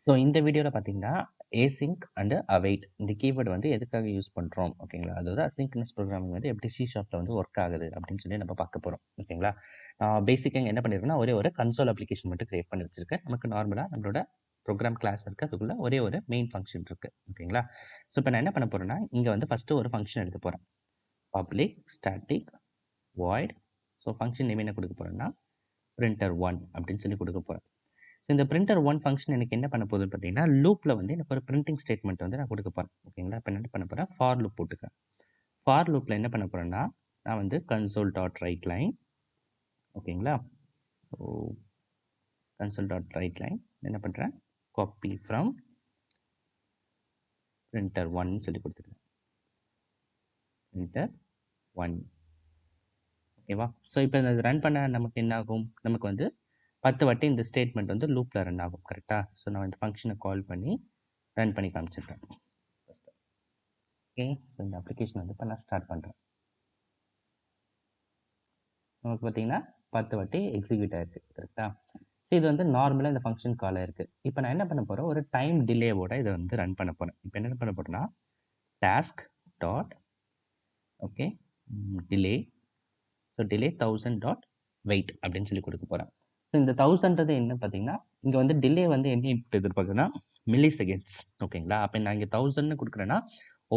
So இந்த வீடியோவில் பார்த்தீங்கன்னா async அண்ட் await இந்த கீவேர்டு வந்து எதுக்காக யூஸ் பண்ணுறோம் ஓகேங்களா, அதாவது asynchronous programming வந்து எப்படி C# வந்து ஒர்க் ஆகுது அப்படின்னு சொல்லி நம்ம பார்க்க போகிறோம் ஓகேங்களா. பேசிக்காக என்ன பண்ணியிருக்கேன்னா ஒரே ஒரு கன்சோல் அப்ளிகேஷன் மட்டும் கிரியேட் பண்ணி வச்சிருக்கேன். நமக்கு நார்மலாக நம்மளோட ப்ரோக்ராம் கிளாஸ் இருக்குது, அதுக்குள்ளே ஒரே ஒரு மெயின் ஃபங்க்ஷன் இருக்குது ஓகேங்களா. ஸோ இப்போ நான் என்ன பண்ண போகிறேன்னா இங்கே வந்து ஃபஸ்ட்டு ஒரு ஃபங்க்ஷன் எடுக்க போகிறேன். Public static void. So function name என்ன கொடுக்க போகிறேன்னா printer1 அப்படின்னு சொல்லி கொடுக்க போகிறேன். இந்த printer1 ஃபங்க்ஷன் எனக்கு என்ன பண்ண போகுதுன்னு பார்த்தீங்கன்னா லூப்பில் வந்து எனக்கு ஒரு பிரிண்டிங் ஸ்டேட்மெண்ட் வந்து நான் கொடுக்க போகிறேன் ஓகேங்களா. இப்போ என்ன பண்ண போகிறேன், ஃபார் லூப் போட்டுக்கிறேன். ஃபார் லூப்பில் என்ன பண்ண போகிறேன்னா நான் வந்து console டாட் ரைட் லைன் ஓகேங்களா. So console dot right line என்ன பண்ணுறேன், காப்பி ஃப்ரம் printer1 சொல்லி கொடுத்துருக்கேன். printer1 ஓகேவா. ஸோ இப்போ இதை ரன் பண்ண நமக்கு என்ன ஆகும், நமக்கு வந்து 10 வாட்டி இந்த ஸ்டேட்மெண்ட் வந்து லூப்பில் ரன் ஆகும் கரெக்டாக. ஸோ நான் இந்த ஃபங்க்ஷனை கால் பண்ணி ரன் பண்ணி காமிச்சிருக்கேன். ஓகே, ஸோ இந்த அப்ளிகேஷன் வந்து இப்போ நான் ஸ்டார்ட் பண்ணுறேன். நமக்கு பார்த்தீங்கன்னா 10 வாட்டி எக்ஸிக்யூட் ஆயிருக்கு கரெக்டாக. ஸோ இது வந்து நார்மலாக இந்த ஃபங்க்ஷன் கால் ஆயிருக்கு. இப்போ நான் என்ன பண்ண போகிறேன், ஒரு டைம் டிலேவோட இதை வந்து ரன் பண்ண போகிறேன். இப்போ என்ன பண்ண போகிறேன்னா task dot okay delay, so delay 1000 dot wait அப்படின்னு சொல்லி கொடுக்க போகிறேன். ஸோ இந்த 1000ன்றது என்ன பார்த்தீங்கன்னா இங்கே வந்து டிலே வந்து என்ன இன்புட் எதிர்பார்க்குதுன்னா மில்லி செகண்ட்ஸ் ஓகேங்களா. அப்போ நான் இங்கே 1000ன்னு கொடுக்குறேன்னா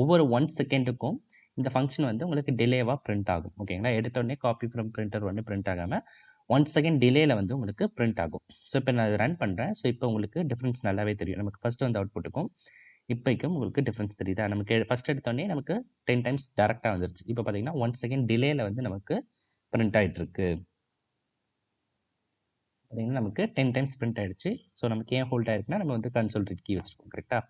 ஒவ்வொரு 1 செகண்டுக்கும் இந்த ஃபங்க்ஷன் வந்து உங்களுக்கு டிலேவாக பிரிண்ட் ஆகும் ஓகேங்களா. எடுத்தோடனே காப்பி ஃப்ரம் பிரிண்டர் ஒன்று பிரிண்ட் ஆகாமல் 1 செகண்ட் டிலேயில் வந்து உங்களுக்கு பிரிண்ட் ஆகும். ஸோ இப்போ நான் ரன் பண்ணுறேன். ஸோ இப்போ உங்களுக்கு டிஃப்ரென்ஸ் நல்லாவே தெரியும். நமக்கு ஃபஸ்ட்டு வந்து அவுட்புட்டுக்கும் இப்போக்கும் உங்களுக்கு டிஃப்ரென்ஸ் தெரியுதா. நமக்கு ஃபஸ்ட் எடுத்தோடனே நமக்கு 10 டைம்ஸ் டேரெக்டாக வந்துருச்சு. இப்போ பார்த்தீங்கன்னா 1 செகண்ட் டிலேயில் வந்து நமக்கு பிரிண்ட் ஆகிட்டு இருக்கு. பார்த்தீங்கன்னா நமக்கு 10 டைம்ஸ் பிரிண்ட் ஆயிடுச்சு. ஸோ நமக்கு ஏன் ஹோல்ட் ஆயிருக்குன்னா நம்ம வந்து கன்சோல் ரீட் கீ வச்சிருக்கோம் கரெக்டாக.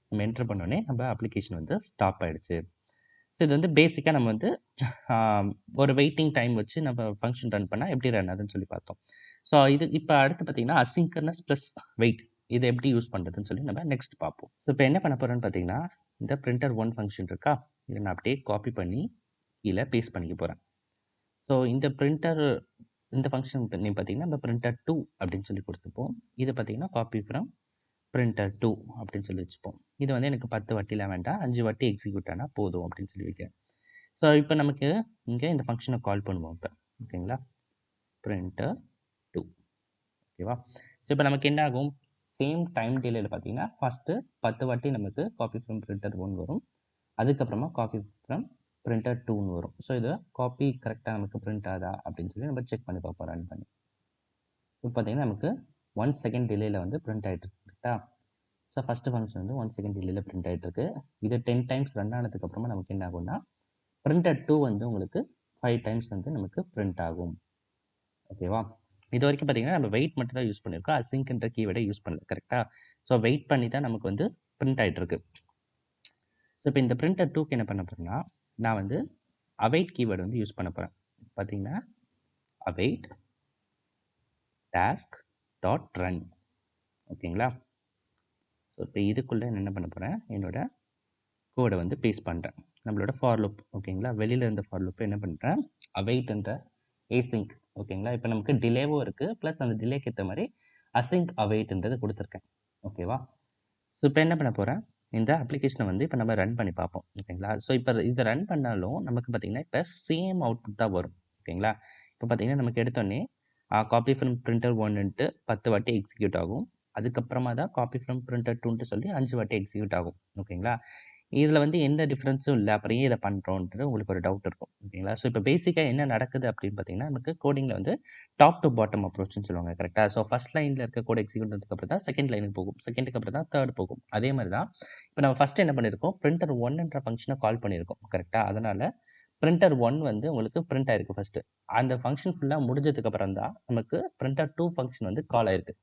நம்ம என்டர் பண்ணோடனே நம்ம அப்ளிகேஷன் வந்து ஸ்டாப் ஆயிடுச்சு. ஸோ இது வந்து பேசிக்காக நம்ம வந்து ஒரு வெயிட்டிங் டைம் வச்சு நம்ம ஃபங்க்ஷன் ரன் பண்ணால் எப்படி ரன் ஆகுதுன்னு சொல்லி பார்த்தோம். ஸோ இது இப்போ அடுத்து பார்த்தீங்கன்னா அசிங்கர்னஸ் ப்ளஸ் வெயிட் இதை எப்படி யூஸ் பண்ணுறதுன்னு சொல்லி நம்ம நெக்ஸ்ட் பார்ப்போம். ஸோ இப்போ என்ன பண்ண போகிறோன்னு பார்த்தீங்கன்னா இந்த printer1 ஃபங்க்ஷன் இருக்கா, இதை நான் அப்படியே காப்பி பண்ணி கீழே பேஸ்ட் பண்ணிக்க போகிறேன். ஸோ இந்த பிரிண்டர் இந்த ஃபங்க்ஷன் நேம் பார்த்தீங்கன்னா நம்ம printer2 அப்படின்னு சொல்லி கொடுத்துப்போம். இதை பார்த்தீங்கன்னா காப்பி ஃப்ரம் printer2 அப்படின்னு சொல்லி வச்சுப்போம். இது வந்து எனக்கு 10 வாட்டிலாம் வேண்டாம், 5 வாட்டி எக்ஸிக்யூட் ஆனால் போதும் அப்படின்னு சொல்லி வைக்கிறேன். ஸோ இப்போ நமக்கு இங்கே இந்த ஃபங்க்ஷனை கால் பண்ணுவோம் இப்போ ஓகேங்களா, printer2 ஓகேவா. ஸோ இப்போ நமக்கு என்ன ஆகும், சேம் டைம் டிலேயில் பார்த்தீங்கன்னா ஃபஸ்ட்டு 10 வாட்டி நமக்கு காப்பி ஃப்ரம் printer1 வரும், அதுக்கப்புறமா காப்பி ஃப்ரம் printer2ன்னு வரும். ஸோ இதை காப்பி கரெக்டாக நமக்கு பிரிண்ட் ஆகுதா அப்படின்னு சொல்லி நம்ம செக் பண்ணி பார்ப்போம் ரன் பண்ணி. இப்போ பார்த்தீங்கன்னா நமக்கு 1 செகண்ட் டிலேயில் வந்து பிரிண்ட் ஆகிட்டு இருக்கு கரெக்டா. ஸோ ஃபஸ்ட்டு ஃபங்க்ஷன் வந்து 1 செகண்ட் டிலேயில் பிரிண்ட் ஆகிட்டு இருக்கு. இது 10 டைம்ஸ் ரன் ஆனதுக்கப்புறமா நமக்கு என்ன ஆகும்னா printer2 வந்து உங்களுக்கு 5 டைம்ஸ் வந்து நமக்கு பிரிண்ட் ஆகும் ஓகேவா. இது வரைக்கும் பார்த்தீங்கன்னா நம்ம வெயிட் மட்டும் தான் யூஸ் பண்ணியிருக்கோம், அசிங்க்ன்ற கீவேர்டை யூஸ் பண்ணல கரெக்டாக. ஸோ வெயிட் பண்ணி தான் நமக்கு வந்து பிரிண்ட் ஆகிட்டு இருக்கு. ஸோ இப்போ இந்த printer2க்கு என்ன பண்ண போகிறேன்னா நான் வந்து await கீவேர்டு வந்து யூஸ் பண்ண போகிறேன். பார்த்தீங்கன்னா await task டாட் ரன் ஓகேங்களா. ஸோ இப்போ இதுக்குள்ளே என்ன பண்ண போகிறேன், என்னோட கோடை வந்து பேஸ்ட் பண்ணுறேன். நம்மளோட ஃபார் லூப் ஓகேங்களா, வெளியில் இருந்த ஃபார் லூப் என்ன பண்ணுறேன் அவைட்ன்ற async ஓகேங்களா. இப்போ நமக்கு டிலேவும் இருக்குது, ப்ளஸ் அந்த டிலேக்கு ஏற்ற மாதிரி async awaitன்றது கொடுத்துருக்கேன் ஓகேவா. ஸோ இப்போ என்ன பண்ண போகிறேன், இந்த அப்ளிகேஷனை வந்து இப்போ நம்ம ரன் பண்ணி பார்ப்போம் ஓகேங்களா. ஸோ இப்போ இதை ரன் பண்ணாலும் நமக்கு பார்த்தீங்கன்னா இப்போ சேம் அவுட்புட் தான் வரும் ஓகேங்களா. இப்போ பார்த்தீங்கன்னா நமக்கு எடுத்தோடனே காப்பி ஃப்ரம் printer1ன்ட்டு 10 வாட்டி எக்ஸிக்யூட் ஆகும், அதுக்கப்புறமா தான் காப்பி ஃப்ரம் printer2ன்ட்டு சொல்லி 5 வாட்டி எக்ஸிக்யூட் ஆகும் ஓகேங்களா. இதில் வந்து எந்த டிஃப்ரென்ஸும் இல்லை, அப்புறம் ஏன் இதை பண்ணுறோன்றது உங்களுக்கு ஒரு டவுட் இருக்கும் ஓகேங்களா. ஸோ இப்போ பேசிக்காக என்ன நடக்குது அப்படின்னு பார்த்தீங்கன்னா நமக்கு கோடிங்கில் வந்து டாப் டு பாட்டம் அப்ரோச்னு சொல்லுவாங்க கரெக்டாக. ஸோ ஃபஸ்ட் லைனில் இருக்க கோட் எக்ஸிக்யூட் பண்ணதுக்கப்புறம் தான் செகண்ட் லைனுக்கு போகும், செகண்டுக்கு அப்புறம் தான் தேர்ட் போகும். அதே மாதிரி தான் இப்போ நம்ம ஃபஸ்ட்டு என்ன பண்ணியிருக்கோம், printer1ன்ற ஃபங்க்ஷனை கால் பண்ணியிருக்கோம் கரெக்டாக. அதனால் printer1 வந்து உங்களுக்கு பிரிண்ட் ஆயிருக்கு ஃபஸ்ட்டு. அந்த ஃபங்க்ஷன் ஃபுல்லாக முடிஞ்சதுக்கப்புறம் தான் நமக்கு printer2 ஃபங்க்ஷன் வந்து கால் ஆயிருக்கு.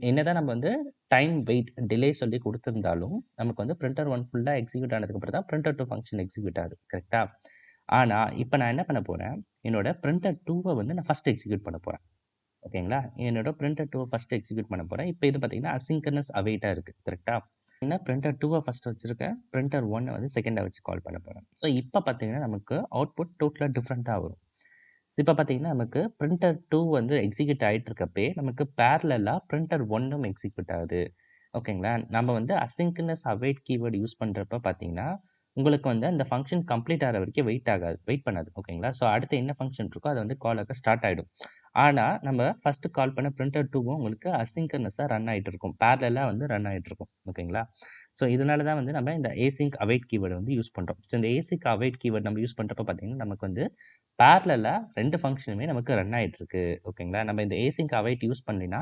என்னதான் நம்ம வந்து டைம் வெயிட் டிலே சொல்லி கொடுத்துருந்தாலும் நமக்கு வந்து printer1 ஃபுல்லாக எக்ஸிக்யூட் ஆனதுக்கப்புறம் தான் printer2 ஃபங்க்ஷன் எக்ஸிக்யூட் ஆகுது கரெக்டாக. ஆனால் இப்போ நான் என்ன பண்ண போகிறேன், என்னோட printer2வை வந்து நான் ஃபஸ்ட் எக்ஸிக்யூட் பண்ண போகிறேன் ஓகேங்களா. என்னோட printer2வை ஃபஸ்ட் எக்ஸிக்யூட் பண்ண போகிறேன். இப்போ இது பார்த்தீங்கன்னா அசிங்கர்னஸ் அவைட்டாக இருக்குது கரெக்டாக. என்ன printer2வை ஃபஸ்ட்டு வச்சுருக்கேன், printer1 வந்து செகண்டாக வச்சு கால் பண்ண போகிறேன். ஸோ இப்போ பார்த்தீங்கன்னா நமக்கு அவுட்புட் டோட்டலாக டிஃப்ரெண்ட்டாக வரும். இப்போ பார்த்தீங்கன்னா நமக்கு printer2 வந்து எக்ஸிக்யூட் ஆகிட்டு இருக்கப்பே நமக்கு பேரலாக printer1ம் எக்ஸிக்யூட் ஆகுது. ஓகேங்களா? நம்ம வந்து அசின்க்ரோனஸ் அவைட் கீவேர்ட் யூஸ் பண்றப்ப பார்த்தீங்கன்னா, உங்களுக்கு வந்து அந்த ஃபங்ஷன் கம்ப்ளீட் ஆகுற வரைக்கும் வெயிட் பண்ணாது. ஓகேங்களா? ஸோ அடுத்து என்ன ஃபங்ஷன் இருக்கோ அது வந்து கால் ஆக ஸ்டார்ட் ஆயிடும். ஆனா, நம்ம ஃபர்ஸ்ட் கால் பண்ண printer2வும் உங்களுக்கு அசின்க்ரோனஸா ரன் ஆயிட்டு இருக்கும். பேரலலா வந்து ரன் ஆயிட்டு இருக்கும். ஓகேங்களா? ஸோ இதனால தான் வந்து நம்ம இந்த ஏசிங்க் அவைட் கீவேர்ட் வந்து யூஸ் பண்றோம். ஸோ இந்த ஏசிங்க் அவைட் கீவேர்ட் நம்ம யூஸ் பண்றப்ப பார்த்தீங்கன்னா, நமக்கு வந்து பேரலலா 2 ஃபங்ஷனுமே நமக்கு ரன் ஆயிட்டு இருக்கு. ஓகேங்களா? நம்ம இந்த ஏசிங்க் அவைட் யூஸ் பண்ணலினா,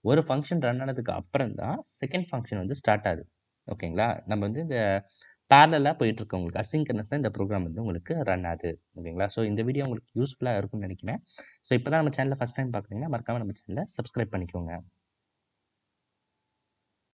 ஒரு ஃபங்ஷன் ரன் ஆனதுக்கு அப்புறம் தான் செகண்ட் ஃபங்ஷன் வந்து ஸ்டார்ட் ஆகுது. ஓகேங்களா? நம்ம வந்து இந்த பேரலலா போயிட்டு இருக்கு உங்களுக்கு. அசின்க்ரோனஸா இந்த ப்ரோகிராம் வந்து உங்களுக்கு ரன் ஆகுது. ஓகேங்களா? ஸோ இந்த வீடியோ உங்களுக்கு யூஸ்ஃபுல்லா இருக்கும்னு நினைக்கிறேன். ஸோ இப்போ தான் நம்ம சேனலை ஃபர்ஸ்ட் டைம் பார்க்குறீங்கன்னா, மறக்காம நம்ம சேனலை சப்ஸ்கிரைப் பண்ணிக்கோங்க.